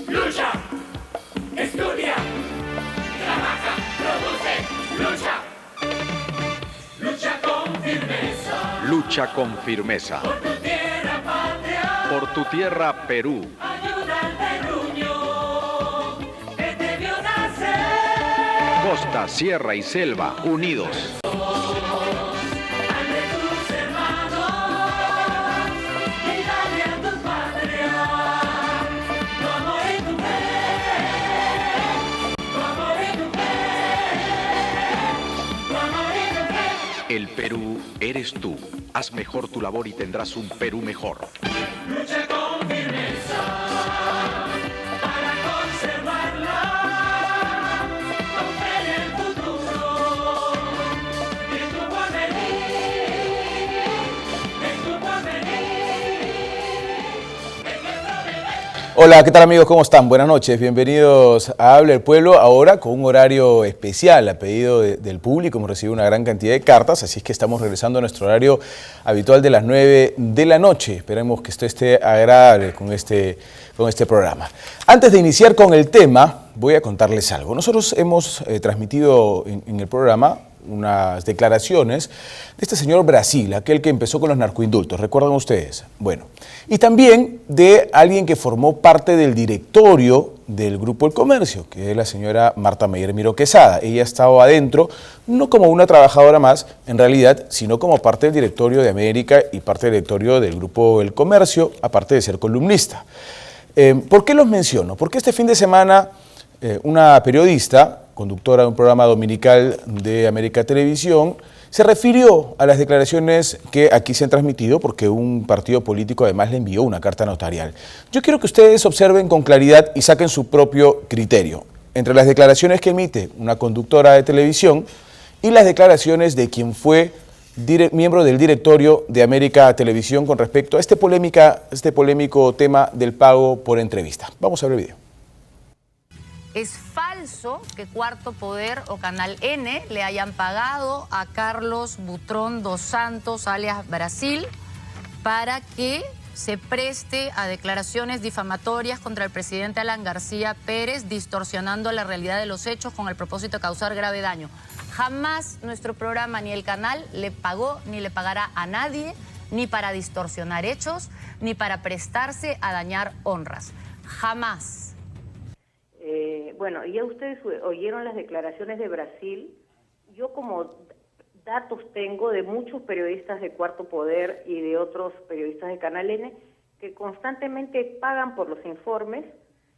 lucha, estudia, trabaja, produce, lucha. Lucha con firmeza. Lucha con firmeza. Por tu tierra patria. Por tu tierra Perú. Ayuda al terruño que te vio nacer. Costa, sierra y selva unidos. El Perú eres tú. Haz mejor tu labor y tendrás un Perú mejor. Lucha con firmeza para conservarla. Confía en el futuro. En tu porvenir. En tu porvenir. En nuestro deber. Hola, ¿qué tal amigos? ¿Cómo están? Buenas noches, bienvenidos a Habla el Pueblo, ahora con un horario especial a pedido del público. Hemos recibido una gran cantidad de cartas, así es que estamos regresando a nuestro horario habitual de las 9 de la noche. Esperemos que esto esté agradable con este programa. Antes de iniciar con el tema, voy a contarles algo. Nosotros hemos transmitido en el programa unas declaraciones de este señor Brasil, aquel que empezó con los narcoindultos, ¿recuerdan ustedes? Bueno, y también de alguien que formó parte del directorio del Grupo El Comercio, que es la señora Marta Meyer Miró Quesada. Ella estaba adentro, no como una trabajadora más, en realidad, sino como parte del directorio de América y parte del directorio del Grupo El Comercio, aparte de ser columnista. ¿Por qué los menciono? Porque este fin de semana una periodista, conductora de un programa dominical de América Televisión, se refirió a las declaraciones que aquí se han transmitido porque un partido político además le envió una carta notarial. Yo quiero que ustedes observen con claridad y saquen su propio criterio entre las declaraciones que emite una conductora de televisión y las declaraciones de quien fue miembro del directorio de América Televisión con respecto a este polémico tema del pago por entrevista. Vamos a ver el video. Es falso que Cuarto Poder o Canal N le hayan pagado a Carlos Butrón dos Santos, alias Brasil, para que se preste a declaraciones difamatorias contra el presidente Alan García Pérez, distorsionando la realidad de los hechos con el propósito de causar grave daño. Jamás nuestro programa ni el canal le pagó ni le pagará a nadie, ni para distorsionar hechos, ni para prestarse a dañar honras. Jamás. Bueno, ya ustedes oyeron las declaraciones de Brasil. Yo como datos tengo de muchos periodistas de Cuarto Poder y de otros periodistas de Canal N que constantemente pagan por los informes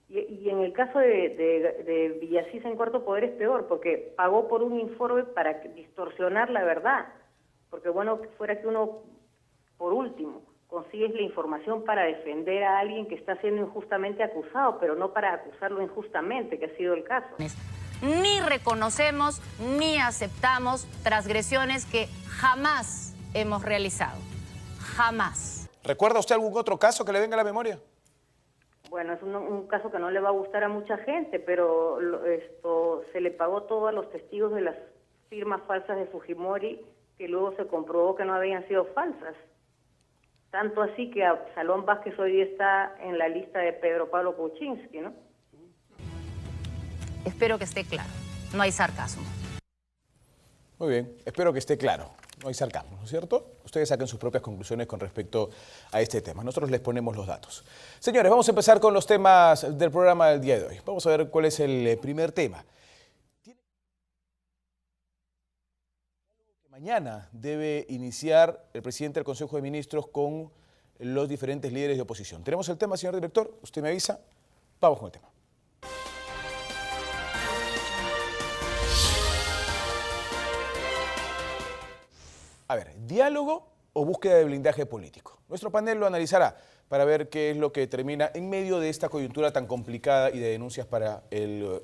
y en el caso de Villasís en Cuarto Poder es peor porque pagó por un informe para distorsionar la verdad. Porque bueno, fuera que uno, por último, consigues la información para defender a alguien que está siendo injustamente acusado, pero no para acusarlo injustamente, que ha sido el caso. Ni reconocemos ni aceptamos transgresiones que jamás hemos realizado. Jamás. ¿Recuerda usted algún otro caso que le venga a la memoria? Bueno, es un caso que no le va a gustar a mucha gente, pero se le pagó todo a los testigos de las firmas falsas de Fujimori, que luego se comprobó que no habían sido falsas. Tanto así que Salón Vázquez hoy está en la lista de Pedro Pablo Kuczynski, ¿no? Espero que esté claro. No hay sarcasmo. Muy bien, espero que esté claro. No hay sarcasmo, ¿no es cierto? Ustedes saquen sus propias conclusiones con respecto a este tema. Nosotros les ponemos los datos. Señores, vamos a empezar con los temas del programa del día de hoy. Vamos a ver cuál es el primer tema. Mañana debe iniciar el presidente del Consejo de Ministros con los diferentes líderes de oposición. ¿Tenemos el tema, señor director? ¿Usted me avisa? Vamos con el tema. A ver, ¿diálogo o búsqueda de blindaje político? Nuestro panel lo analizará para ver qué es lo que termina en medio de esta coyuntura tan complicada y de denuncias para el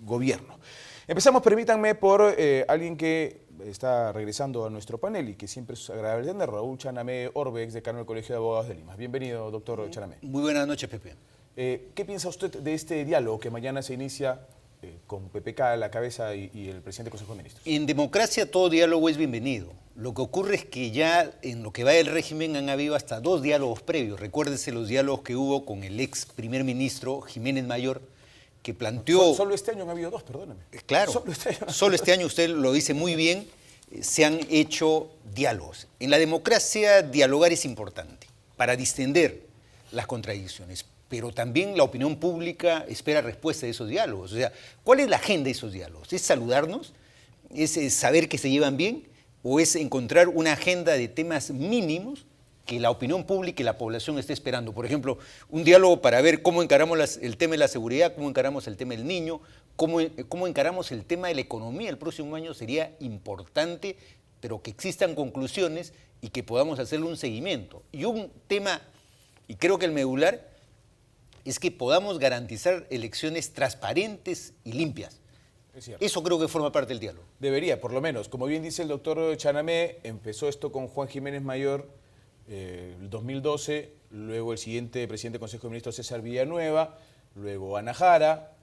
gobierno. Empezamos, permítanme, por alguien que está regresando a nuestro panel y que siempre es agradable tener, Raúl Chanamé Orbe, decano del Colegio de Abogados de Lima. Bienvenido, doctor Chanamé. Muy buenas noches, Pepe. ¿Qué piensa usted de este diálogo que mañana se inicia con PPK a la cabeza y el presidente del Consejo de Ministros? En democracia todo diálogo es bienvenido. Lo que ocurre es que ya en lo que va del régimen han habido hasta 2 diálogos previos. Recuérdese los diálogos que hubo con el ex primer ministro Jiménez Mayor, que planteó... Solo este año han habido 2, perdóneme. Claro, Solo este año. usted lo dice muy bien, se han hecho diálogos. En la democracia dialogar es importante para distender las contradicciones, pero también la opinión pública espera respuesta de esos diálogos. O sea, ¿cuál es la agenda de esos diálogos? ¿Es saludarnos? ¿Es saber que se llevan bien? ¿O es encontrar una agenda de temas mínimos que la opinión pública y la población esté esperando? Por ejemplo, un diálogo para ver cómo encaramos el tema de la seguridad, cómo encaramos el tema del niño, cómo encaramos el tema de la economía. El próximo año sería importante, pero que existan conclusiones y que podamos hacerle un seguimiento. Y un tema, y creo que el medular, es que podamos garantizar elecciones transparentes y limpias. Eso creo que forma parte del diálogo. Debería, por lo menos. Como bien dice el doctor Chanamé, empezó esto con Juan Jiménez Mayor el 2012, luego el siguiente presidente del Consejo de Ministros, César Villanueva, luego Ana Jara,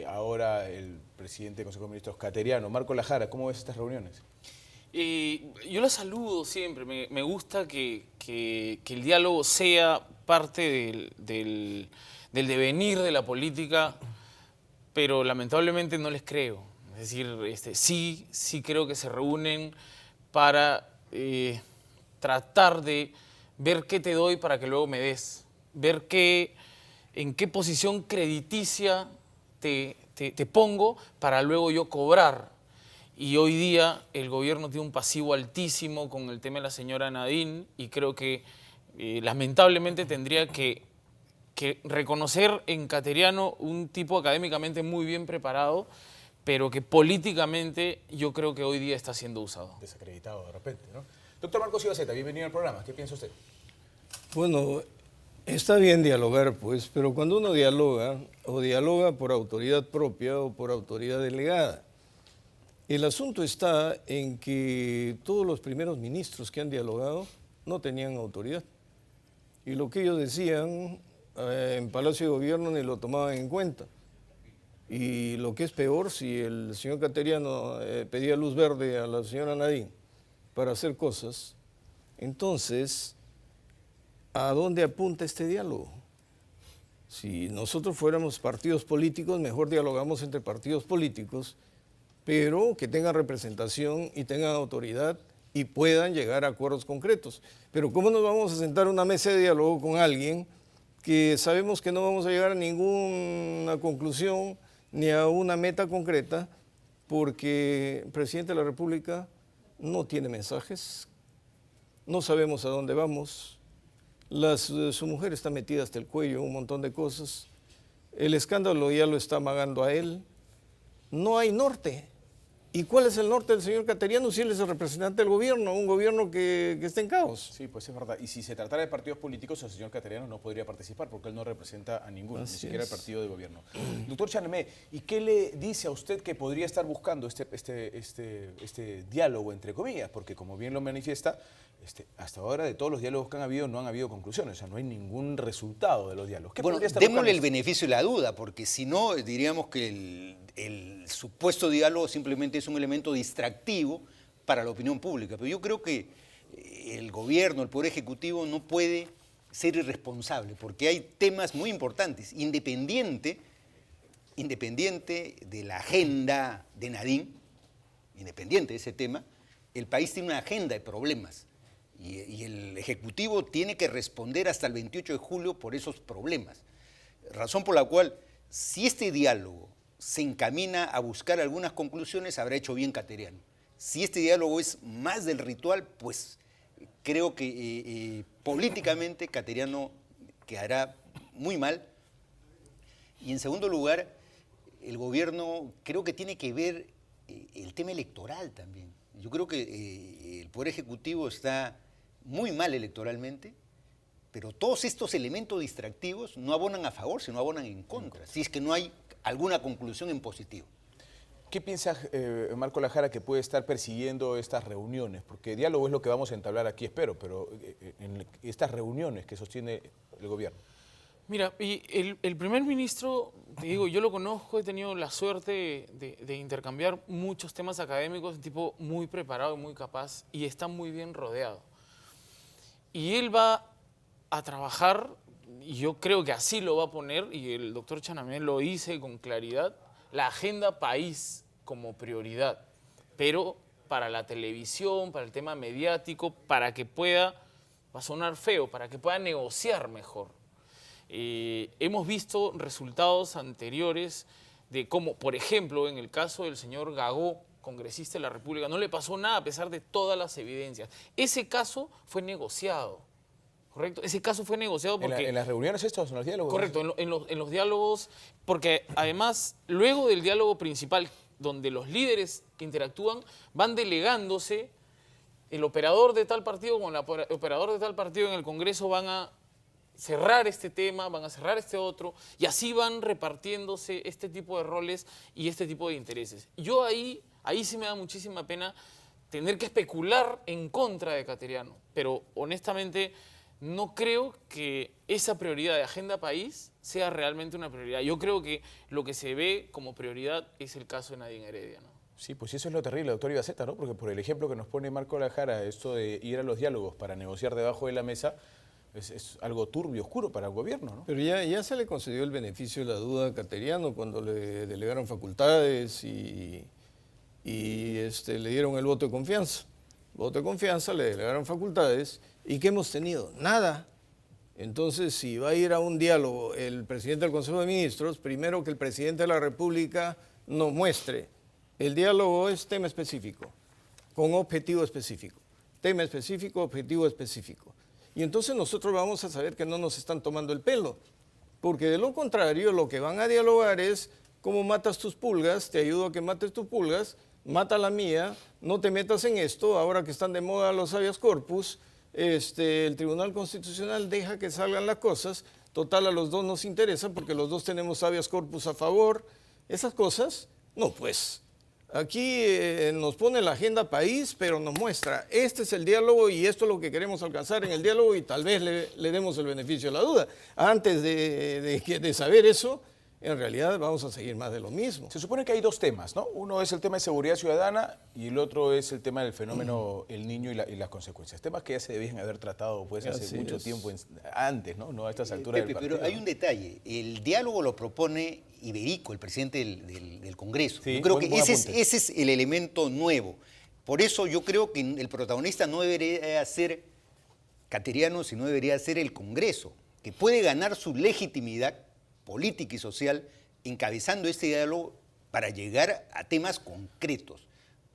ahora el presidente del Consejo de Ministros, Cateriano. Marco Lajara, ¿cómo ves estas reuniones? Yo la saludo siempre, me gusta que el diálogo sea parte del devenir de la política, pero lamentablemente no les creo. Es decir, sí creo que se reúnen para tratar de ver qué te doy para que luego me des, ver en qué posición crediticia te pongo para luego yo cobrar. Y hoy día el gobierno tiene un pasivo altísimo con el tema de la señora Nadine y creo que lamentablemente tendría que reconocer en Cateriano un tipo académicamente muy bien preparado, pero que políticamente yo creo que hoy día está siendo usado. Desacreditado de repente, ¿no? Doctor Marcos Ibaceta, bienvenido al programa. ¿Qué piensa usted? Bueno, está bien dialogar, pues, pero cuando uno dialoga, o dialoga por autoridad propia o por autoridad delegada. El asunto está en que todos los primeros ministros que han dialogado no tenían autoridad. Y lo que ellos decían en Palacio de Gobierno ni lo tomaban en cuenta. Y lo que es peor, si el señor Cateriano pedía luz verde a la señora Nadine para hacer cosas, entonces, ¿a dónde apunta este diálogo? Si nosotros fuéramos partidos políticos, mejor dialogamos entre partidos políticos, pero que tengan representación y tengan autoridad y puedan llegar a acuerdos concretos. Pero ¿cómo nos vamos a sentar a una mesa de diálogo con alguien que sabemos que no vamos a llegar a ninguna conclusión ni a una meta concreta porque el presidente de la República no tiene mensajes, no sabemos a dónde vamos, su mujer está metida hasta el cuello en un montón de cosas, el escándalo ya lo está amagando a él, no hay norte. ¿Y cuál es el norte del señor Cateriano si él es el representante del gobierno, un gobierno que está en caos? Sí, pues es verdad. Y si se tratara de partidos políticos, el señor Cateriano no podría participar porque él no representa a ninguno, ni siquiera el partido de gobierno. Doctor Chanamé, ¿y qué le dice a usted que podría estar buscando este diálogo, entre comillas? Porque como bien lo manifiesta, hasta ahora de todos los diálogos que han habido no han habido conclusiones, o sea, no hay ningún resultado de los diálogos. ¿Qué Bueno, podría estar démosle buscando? el beneficio de la duda, porque si no, diríamos que el supuesto diálogo simplemente es un elemento distractivo para la opinión pública. Pero yo creo que el gobierno, el Poder Ejecutivo no puede ser irresponsable, porque hay temas muy importantes, independiente de la agenda de Nadine, independiente de ese tema, el país tiene una agenda de problemas. Y el Ejecutivo tiene que responder hasta el 28 de julio por esos problemas. Razón por la cual, si este diálogo se encamina a buscar algunas conclusiones, habrá hecho bien Cateriano. Si este diálogo es más del ritual, pues creo que políticamente Cateriano quedará muy mal. Y en segundo lugar, el gobierno creo que tiene que ver el tema electoral también. Yo creo que el Poder Ejecutivo está muy mal electoralmente, pero todos estos elementos distractivos no abonan a favor, sino abonan en contra, si es que no hay alguna conclusión en positivo. ¿Qué piensa Marco Lajara que puede estar persiguiendo estas reuniones? Porque diálogo es lo que vamos a entablar aquí, espero, pero en estas reuniones que sostiene el gobierno. Mira, y el primer ministro te digo, yo lo conozco, he tenido la suerte de intercambiar muchos temas académicos, un tipo muy preparado y muy capaz, y está muy bien rodeado. Y él va a trabajar, y yo creo que así lo va a poner, y el doctor Chanamé lo dice con claridad, la agenda país como prioridad, pero para la televisión, para el tema mediático, para que pueda, va a sonar feo, para que pueda negociar mejor. Hemos visto resultados anteriores de cómo, por ejemplo, en el caso del señor Gagó, congresista de la República, no le pasó nada a pesar de todas las evidencias. Ese caso fue negociado, ¿correcto? Ese caso fue negociado porque... ¿En las reuniones estos, en los diálogos? Correcto, en los diálogos, porque además, luego del diálogo principal, donde los líderes que interactúan, van delegándose, el operador de tal partido con el operador de tal partido en el Congreso van a cerrar este tema, van a cerrar este otro, y así van repartiéndose este tipo de roles y este tipo de intereses. Yo ahí sí me da muchísima pena tener que especular en contra de Cateriano, pero honestamente no creo que esa prioridad de agenda país sea realmente una prioridad. Yo creo que lo que se ve como prioridad es el caso de Nadine Heredia, ¿no? Sí, pues eso es lo terrible, doctor Ibaceta, ¿no? Porque por el ejemplo que nos pone Marco Lajara, esto de ir a los diálogos para negociar debajo de la mesa, es algo turbio, oscuro para el gobierno, ¿no? Pero ya se le concedió el beneficio de la duda a Cateriano cuando le delegaron facultades y le dieron el voto de confianza. Voto de confianza, le delegaron facultades. ¿Y qué hemos tenido? Nada. Entonces, si va a ir a un diálogo el presidente del Consejo de Ministros, primero que el presidente de la República nos muestre. El diálogo es tema específico, con objetivo específico. Tema específico, objetivo específico. Y entonces nosotros vamos a saber que no nos están tomando el pelo. Porque de lo contrario, lo que van a dialogar es cómo matas tus pulgas, te ayudo a que mates tus pulgas, mata la mía, no te metas en esto, ahora que están de moda los habeas corpus, el Tribunal Constitucional deja que salgan las cosas, total a los dos nos interesa porque los dos tenemos habeas corpus a favor, esas cosas, no pues. Aquí nos pone la agenda país, pero nos muestra, este es el diálogo y esto es lo que queremos alcanzar en el diálogo y tal vez le demos el beneficio de la duda. Antes de saber eso, en realidad vamos a seguir más de lo mismo. Se supone que hay dos temas, ¿no? Uno es el tema de seguridad ciudadana y el otro es el tema del fenómeno El Niño y las consecuencias. Temas que ya se debían haber tratado pues, hace mucho tiempo antes, ¿no? No a estas alturas Pepe, del partido. pero hay un detalle. El diálogo lo propone Iberico, el presidente del Congreso. Sí, yo creo buen que ese apunte. es el elemento nuevo. Por eso yo creo que el protagonista no debería ser Cateriano, sino debería ser el Congreso, que puede ganar su legitimidad política y social encabezando este diálogo para llegar a temas concretos,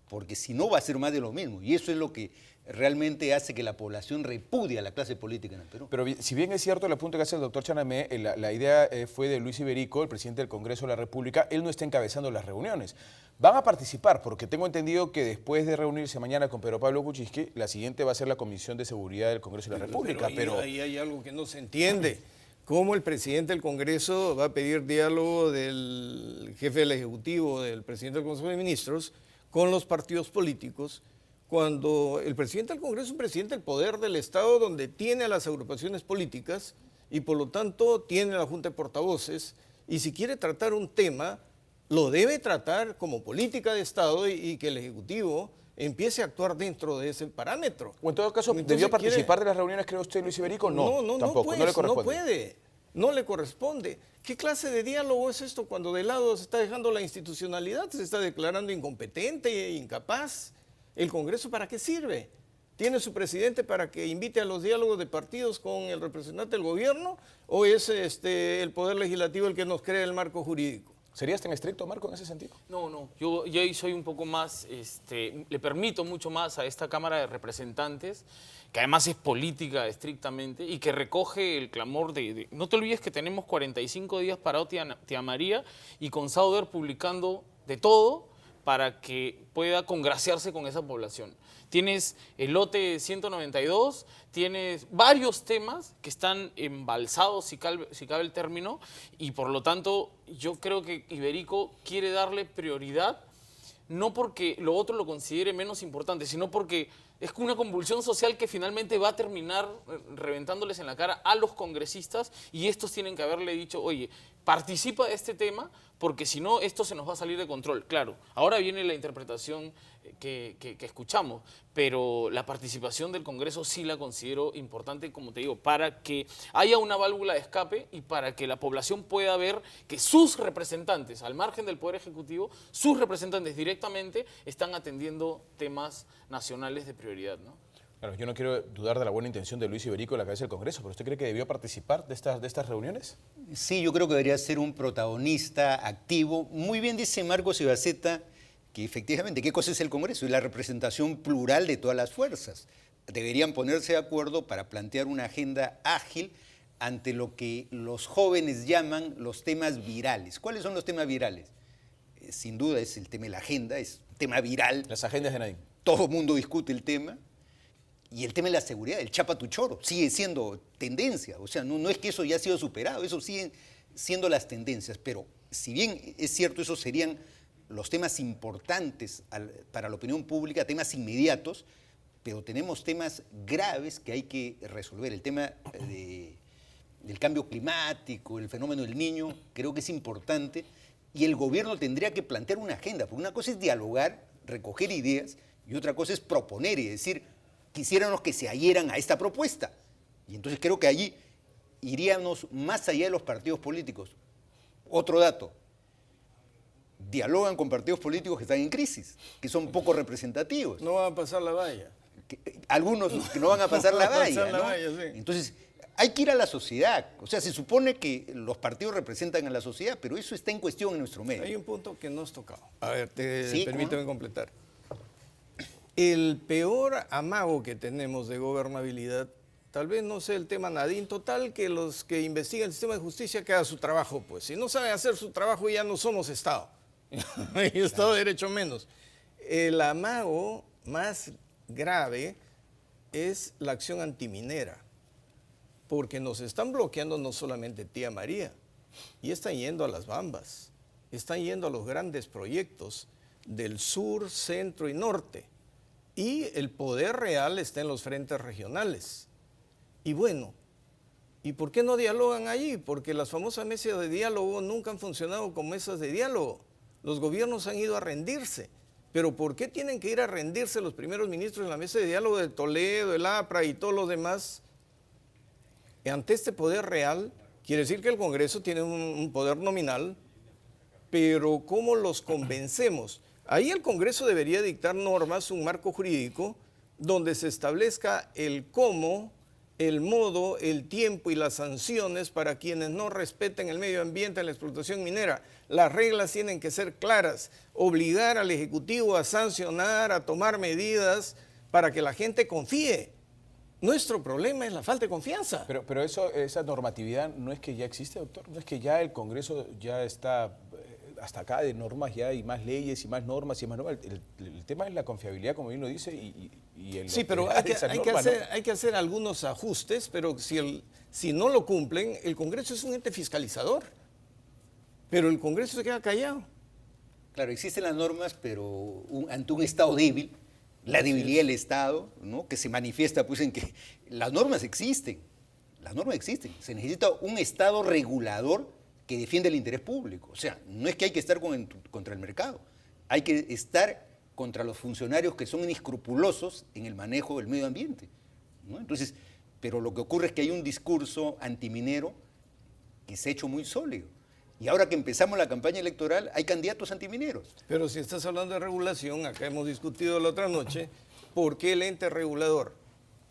porque si no va a ser más de lo mismo, y eso es lo que realmente hace que la población repudie a la clase política en el Perú. Pero si bien es cierto el apunte que hace el doctor Chanamé, la idea fue de Luis Iberico, el presidente del Congreso de la República, él no está encabezando las reuniones. Van a participar, porque tengo entendido que después de reunirse mañana con Pedro Pablo Kuczynski, la siguiente va a ser la Comisión de Seguridad del Congreso de la República. Pero ahí hay algo que no se entiende. ¿Cómo el presidente del Congreso va a pedir diálogo del jefe del Ejecutivo, del presidente del Consejo de Ministros, con los partidos políticos, cuando el presidente del Congreso es un presidente del poder del Estado donde tiene a las agrupaciones políticas y por lo tanto tiene a la Junta de Portavoces y si quiere tratar un tema, lo debe tratar como política de Estado y que el Ejecutivo empiece a actuar dentro de ese parámetro. O en todo caso, Entonces, ¿debió participar de las reuniones, cree usted, Luis Iberico? No, tampoco, no le corresponde. No puede, no le corresponde. ¿Qué clase de diálogo es esto cuando de lado se está dejando la institucionalidad, se está declarando incompetente e incapaz? ¿El Congreso para qué sirve? ¿Tiene su presidente para que invite a los diálogos de partidos con el representante del gobierno? ¿O es el Poder Legislativo el que nos crea el marco jurídico? ¿Serías tan estricto, Marco, en ese sentido? No, yo ahí soy un poco más, le permito mucho más a esta Cámara de Representantes, que además es política estrictamente y que recoge el clamor de no te olvides que tenemos 45 días para Tía María y con Sauder publicando de todo para que pueda congraciarse con esa población. Tienes el lote 192, tienes varios temas que están embalsados, si cabe el término, y por lo tanto yo creo que Iberico quiere darle prioridad, no porque lo otro lo considere menos importante, sino porque es una convulsión social que finalmente va a terminar reventándoles en la cara a los congresistas, y estos tienen que haberle dicho, oye, participa de este tema, porque si no, esto se nos va a salir de control. Claro, ahora viene la interpretación que escuchamos, pero la participación del Congreso sí la considero importante, como te digo, para que haya una válvula de escape y para que la población pueda ver que sus representantes, al margen del Poder Ejecutivo, sus representantes directamente están atendiendo temas nacionales de prioridad, ¿no? Claro, yo no quiero dudar de la buena intención de Luis Iberico en la cabeza del Congreso, pero ¿usted cree que debió participar de estas reuniones? Sí, yo creo que debería ser un protagonista activo. Muy bien dice Marcos Ibaceta que efectivamente, ¿qué cosa es el Congreso? Es la representación plural de todas las fuerzas. Deberían ponerse de acuerdo para plantear una agenda ágil ante lo que los jóvenes llaman los temas virales. ¿Cuáles son los temas virales? Sin duda es el tema de la agenda, es un tema viral. Las agendas de Nadine. Todo el mundo discute el tema. Y el tema de la seguridad, el chapa tu choro, sigue siendo tendencia. O sea, no es que eso ya ha sido superado, eso siguen siendo las tendencias. Pero si bien es cierto, esos serían los temas importantes para la opinión pública, temas inmediatos, pero tenemos temas graves que hay que resolver. El tema del cambio climático, el fenómeno del Niño, creo que es importante, y el gobierno tendría que plantear una agenda, porque una cosa es dialogar, recoger ideas, y otra cosa es proponer y decir, quisiéramos que se adhieran a esta propuesta. Y entonces creo que allí iríamos más allá de los partidos políticos. Otro dato, dialogan con partidos políticos que están en crisis, que son poco representativos. No van a pasar la valla. Algunos que no van a pasar la valla, pasar la ¿no? valla, sí. Entonces, hay que ir a la sociedad. O sea, se supone que los partidos representan a la sociedad, pero eso está en cuestión en nuestro medio. Hay un punto que no has tocado. A ver, permíteme ¿cómo no? completar. El peor amago que tenemos de gobernabilidad, tal vez no sea el tema Nadine, total, que los que investigan el sistema de justicia que hagan su trabajo, pues. Si no saben hacer su trabajo, ya no somos Estado. Y Estado de Derecho menos. El amago más grave es la acción antiminera, porque nos están bloqueando no solamente Tía María, y están yendo a las Bambas, están yendo a los grandes proyectos del sur, centro y norte. Y el poder real está en los frentes regionales. Y bueno, ¿y por qué no dialogan allí? Porque las famosas mesas de diálogo nunca han funcionado como mesas de diálogo. Los gobiernos han ido a rendirse. Pero ¿por qué tienen que ir a rendirse los primeros ministros en la mesa de diálogo de Toledo, el APRA y todos los demás? Ante este poder real, quiere decir que el Congreso tiene un poder nominal, pero ¿cómo los convencemos? Ahí el Congreso debería dictar normas, un marco jurídico, donde se establezca el cómo, el modo, el tiempo y las sanciones para quienes no respeten el medio ambiente en la explotación minera. Las reglas tienen que ser claras, obligar al Ejecutivo a sancionar, a tomar medidas para que la gente confíe. Nuestro problema es la falta de confianza. Pero esa normatividad no es que ya existe, doctor, no es que ya el Congreso ya está hasta acá de normas, ya hay más leyes y más normas y más normas. El tema es la confiabilidad, como bien lo dice, y el sí, pero hay que hacer algunos ajustes, pero si no lo cumplen, el Congreso es un ente fiscalizador, pero el Congreso se queda callado. Claro, existen las normas, pero ante un Estado débil, la debilidad del Estado, ¿no? Que se manifiesta pues en que las normas existen, se necesita un Estado regulador que defiende el interés público. O sea, no es que hay que estar contra el mercado, hay que estar contra los funcionarios que son inescrupulosos en el manejo del medio ambiente, ¿no? Entonces, pero lo que ocurre es que hay un discurso antiminero que se ha hecho muy sólido. Y ahora que empezamos la campaña electoral, hay candidatos antimineros. Pero si estás hablando de regulación, acá hemos discutido la otra noche, ¿por qué el ente regulador,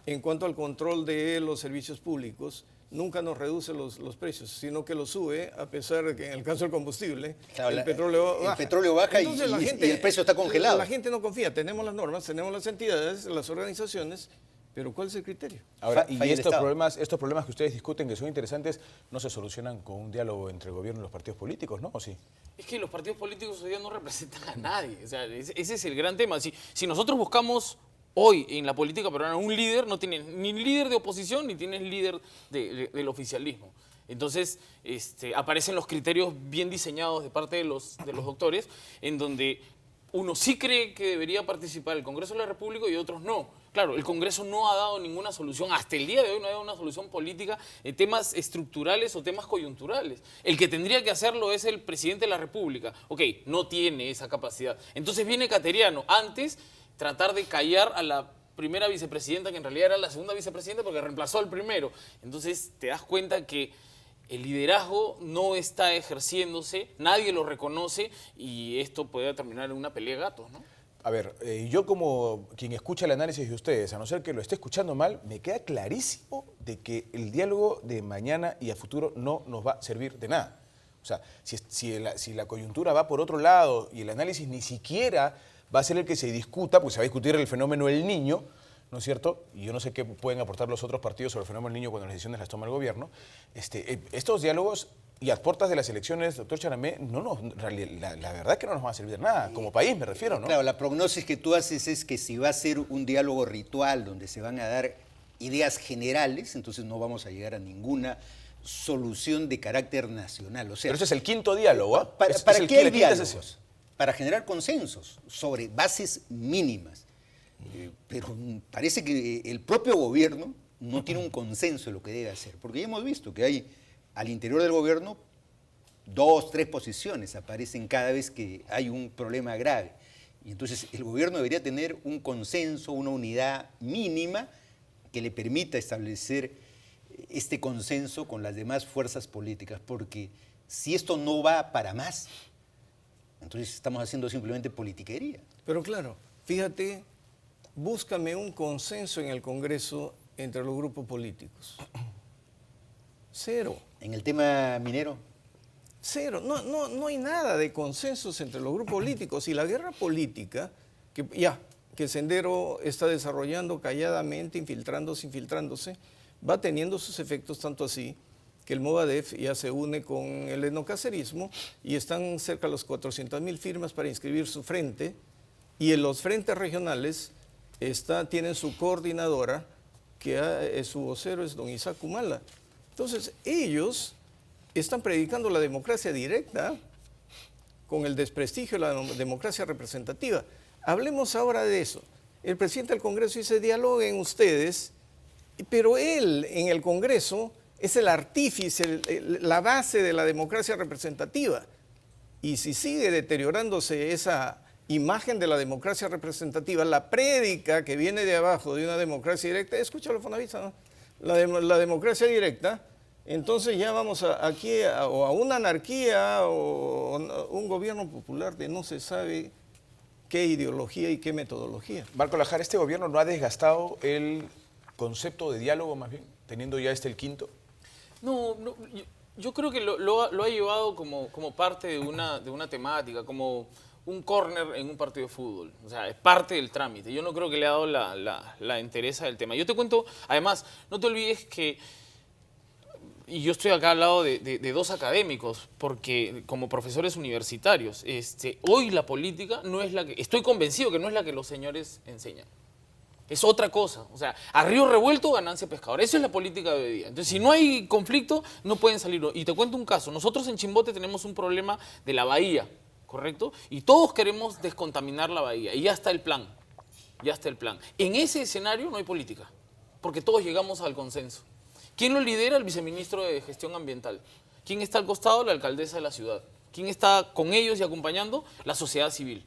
en cuanto al control de los servicios públicos, nunca nos reduce los precios, sino que los sube, a pesar de que en el caso del combustible, claro, el petróleo baja? Entonces, y el precio está congelado. La gente no confía, tenemos las normas, tenemos las entidades, las organizaciones, pero ¿cuál es el criterio? Ahora, y estos problemas que ustedes discuten, que son interesantes, no se solucionan con un diálogo entre el gobierno y los partidos políticos, ¿no? ¿O sí? Es que los partidos políticos hoy día no representan a nadie. O sea, ese es el gran tema. Si nosotros buscamos hoy en la política peruana un líder, no tienes ni líder de oposición ni tienes líder del oficialismo. Entonces aparecen los criterios bien diseñados de parte de los doctores, en donde uno sí cree que debería participar el Congreso de la República y otros no. Claro, el Congreso no ha dado ninguna solución, hasta el día de hoy no ha dado una solución política en temas estructurales o temas coyunturales. El que tendría que hacerlo es el presidente de la República. Ok, no tiene esa capacidad. Entonces viene Cateriano, antes tratar de callar a la primera vicepresidenta, que en realidad era la segunda vicepresidenta porque reemplazó al primero. Entonces te das cuenta que el liderazgo no está ejerciéndose, nadie lo reconoce y esto puede terminar en una pelea de gatos, ¿no? A ver, yo como quien escucha el análisis de ustedes, a no ser que lo esté escuchando mal, me queda clarísimo de que el diálogo de mañana y a futuro no nos va a servir de nada. O sea, si la coyuntura va por otro lado y el análisis ni siquiera va a ser el que se discuta, pues se va a discutir el fenómeno del niño, ¿no es cierto? Y yo no sé qué pueden aportar los otros partidos sobre el fenómeno del niño cuando las decisiones las toma el gobierno. Estos diálogos y a puertas de las elecciones, doctor Charamé, la verdad que no nos van a servir de nada, como país me refiero, ¿no? Claro, la prognosis que tú haces es que si va a ser un diálogo ritual donde se van a dar ideas generales, entonces no vamos a llegar a ninguna solución de carácter nacional. O sea, pero ese es el quinto diálogo, ¿ah? ¿Para Es qué hay la quinta sesión. diálogos? Para generar consensos sobre bases mínimas. Pero parece que el propio gobierno no tiene un consenso de lo que debe hacer, porque ya hemos visto que hay al interior del gobierno 2, 3 posiciones aparecen cada vez que hay un problema grave. Y entonces el gobierno debería tener un consenso, una unidad mínima que le permita establecer este consenso con las demás fuerzas políticas, porque si esto no va para más, entonces estamos haciendo simplemente politiquería. Pero claro, fíjate, búscame un consenso en el Congreso entre los grupos políticos. Cero. En el tema minero. Cero. No hay nada de consensos entre los grupos políticos. Y la guerra política, que Sendero está desarrollando calladamente, infiltrándose, va teniendo sus efectos tanto así que el Movadef ya se une con el etnocacerismo y están cerca de los 400.000 firmas para inscribir su frente. Y en los frentes regionales tienen su coordinadora, que su vocero es don Isaac Humala. Entonces, ellos están predicando la democracia directa con el desprestigio de la democracia representativa. Hablemos ahora de eso. El presidente del Congreso dice, dialoguen ustedes, pero él en el Congreso es el artífice, la base de la democracia representativa. Y si sigue deteriorándose esa imagen de la democracia representativa, la prédica que viene de abajo de una democracia directa, escúchalo, Fonavisa, ¿no? La democracia directa, entonces ya vamos aquí a una anarquía o un gobierno popular de no se sabe qué ideología y qué metodología. Marco Lajar, ¿este gobierno no ha desgastado el concepto de diálogo más bien, teniendo ya el quinto? No, yo creo que lo ha llevado como parte de una temática, como un córner en un partido de fútbol. O sea, es parte del trámite. Yo no creo que le ha dado la entereza del tema. Yo te cuento, además, no te olvides que, y yo estoy acá al lado de dos académicos, porque como profesores universitarios, hoy la política no es la que, estoy convencido que no es la que los señores enseñan. Es otra cosa. O sea, a río revuelto, ganancia pescadora. Eso es la política de hoy día. Entonces, si no hay conflicto, no pueden salir. Y te cuento un caso. Nosotros en Chimbote tenemos un problema de la bahía, ¿correcto? Y todos queremos descontaminar la bahía. Y ya está el plan. Ya está el plan. En ese escenario no hay política, porque todos llegamos al consenso. ¿Quién lo lidera? El viceministro de Gestión Ambiental. ¿Quién está al costado? La alcaldesa de la ciudad. ¿Quién está con ellos y acompañando? La sociedad civil.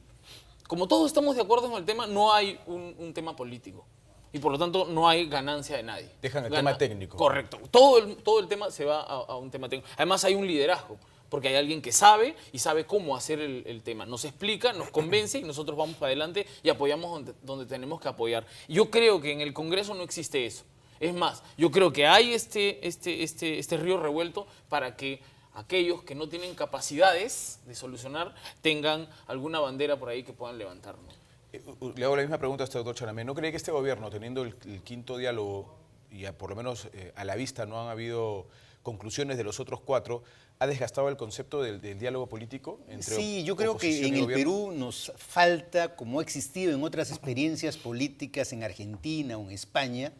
Como todos estamos de acuerdo en el tema, no hay un tema político. Y por lo tanto no hay ganancia de nadie. Dejan el tema técnico. Correcto. Todo el tema se va a un tema técnico. Además hay un liderazgo, porque hay alguien que sabe y sabe cómo hacer el tema. Nos explica, nos convence y nosotros vamos para adelante y apoyamos donde tenemos que apoyar. Yo creo que en el Congreso no existe eso. Es más, yo creo que hay este río revuelto para que aquellos que no tienen capacidades de solucionar tengan alguna bandera por ahí que puedan levantar, ¿no? Le hago la misma pregunta a usted, doctor Charamé. ¿No cree que este gobierno, teniendo el quinto diálogo, y por lo menos a la vista no han habido conclusiones de los otros 4, ha desgastado el concepto del diálogo político entre Sí, yo creo que en el Perú nos falta, como ha existido en otras experiencias políticas en Argentina o en España,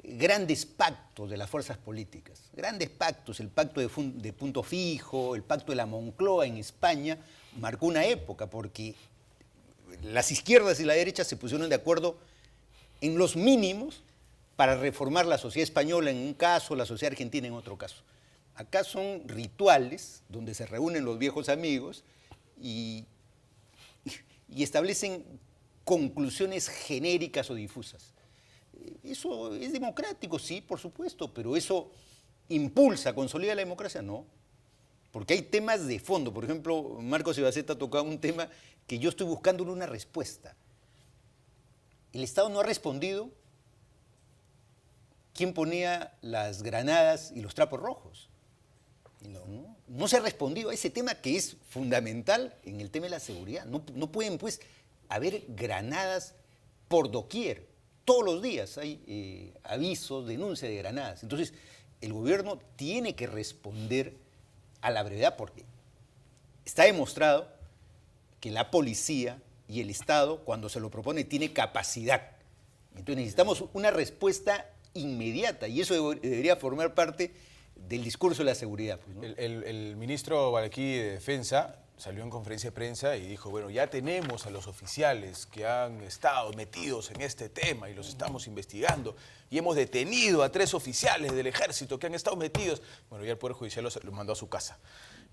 grandes pactos de las fuerzas políticas, grandes pactos, el pacto de Punto Fijo, el pacto de la Moncloa en España, marcó una época porque las izquierdas y la derecha se pusieron de acuerdo en los mínimos para reformar la sociedad española en un caso, la sociedad argentina en otro caso. Acá son rituales donde se reúnen los viejos amigos y establecen conclusiones genéricas o difusas. ¿Eso es democrático? Sí, por supuesto, pero ¿eso impulsa, consolida la democracia? No, porque hay temas de fondo. Por ejemplo, Marcos Ibaceta ha tocado un tema que yo estoy buscándole una respuesta. El Estado no ha respondido quién ponía las granadas y los trapos rojos. No se ha respondido a ese tema que es fundamental en el tema de la seguridad. No pueden, pues, haber granadas por doquier. Todos los días hay avisos, denuncias de granadas. Entonces, el gobierno tiene que responder a la brevedad porque está demostrado que la policía y el Estado, cuando se lo propone, tiene capacidad. Entonces, necesitamos una respuesta inmediata y eso debería formar parte del discurso de la seguridad. Pues, ¿no? El ministro Balaquí de Defensa salió en conferencia de prensa y dijo, bueno, ya tenemos a los oficiales que han estado metidos en este tema y los estamos investigando y hemos detenido a 3 oficiales del ejército que han estado metidos. Bueno, ya el Poder Judicial los mandó a su casa.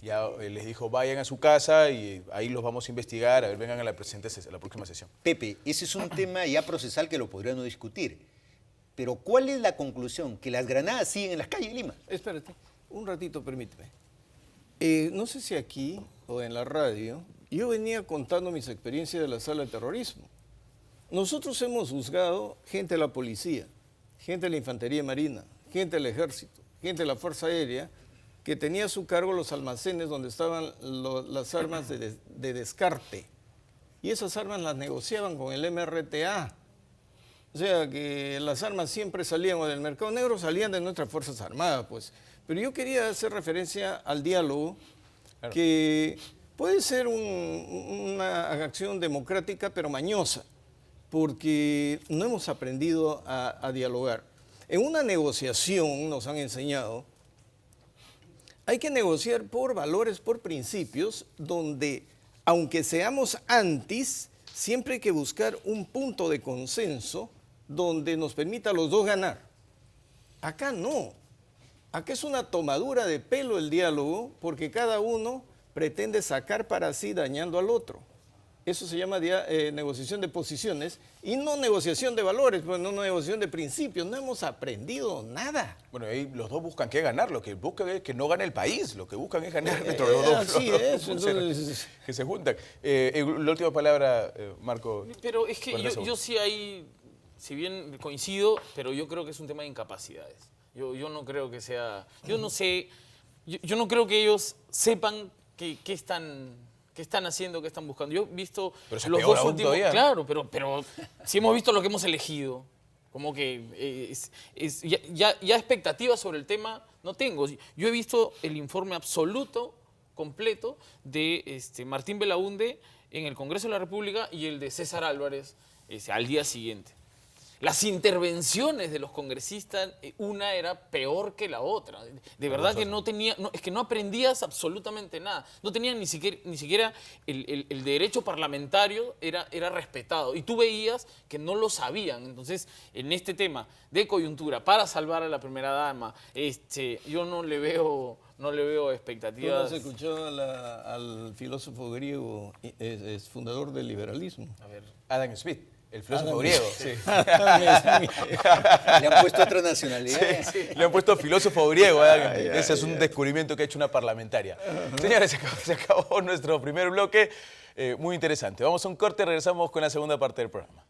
Ya les dijo, vayan a su casa y ahí los vamos a investigar, a ver, vengan a la próxima sesión. Pepe, ese es un tema ya procesal que lo podríamos discutir. Pero ¿cuál es la conclusión? Que las granadas siguen en las calles de Lima. Espérate, un ratito, permíteme. No sé si aquí o en la radio, yo venía contando mis experiencias de la sala de terrorismo. Nosotros hemos juzgado gente de la policía, gente de la infantería marina, gente del ejército, gente de la Fuerza Aérea, que tenía a su cargo los almacenes donde estaban las armas de descarte. Y esas armas las negociaban con el MRTA. O sea, que las armas siempre salían o del mercado negro, salían de nuestras Fuerzas Armadas, pues. Pero yo quería hacer referencia al diálogo, claro, que puede ser una acción democrática, pero mañosa, porque no hemos aprendido a dialogar. En una negociación, nos han enseñado, hay que negociar por valores, por principios, donde, aunque seamos antis, siempre hay que buscar un punto de consenso donde nos permita a los dos ganar. Acá no. Acá es una tomadura de pelo el diálogo porque cada uno pretende sacar para sí dañando al otro. Eso se llama negociación de posiciones y no negociación de valores, pues no negociación de principios. No hemos aprendido nada. Bueno, ahí los dos buscan qué ganar, lo que buscan es que no gane el país, lo que buscan es ganar entre los dos. Así es, entonces... que se juntan. La última palabra, Marco. Pero es que yo sí ahí, si bien coincido, pero yo creo que es un tema de incapacidades. Yo no creo que sea... Yo no sé... Yo no creo que ellos sepan qué están haciendo, qué están buscando. Yo he visto los dos últimos... Claro, pero si hemos visto lo que hemos elegido, como que ya expectativas sobre el tema no tengo. Yo he visto el informe absoluto, completo, de Martín Belaunde en el Congreso de la República y el de César Álvarez al día siguiente. Las intervenciones de los congresistas, una era peor que la otra. De verdad que es que no aprendías absolutamente nada. No tenían ni siquiera el derecho parlamentario era respetado. Y tú veías que no lo sabían. Entonces, en este tema de coyuntura, para salvar a la primera dama, yo no le veo expectativas. ¿Tú has escuchado al filósofo griego, es fundador del liberalismo? A ver, Adam Smith. El filósofo griego, sí. Le han puesto otra nacionalidad. Sí, le han puesto filósofo griego. Ese es un descubrimiento que ha hecho una parlamentaria. Señores, se acabó nuestro primer bloque. Muy interesante. Vamos a un corte y regresamos con la segunda parte del programa.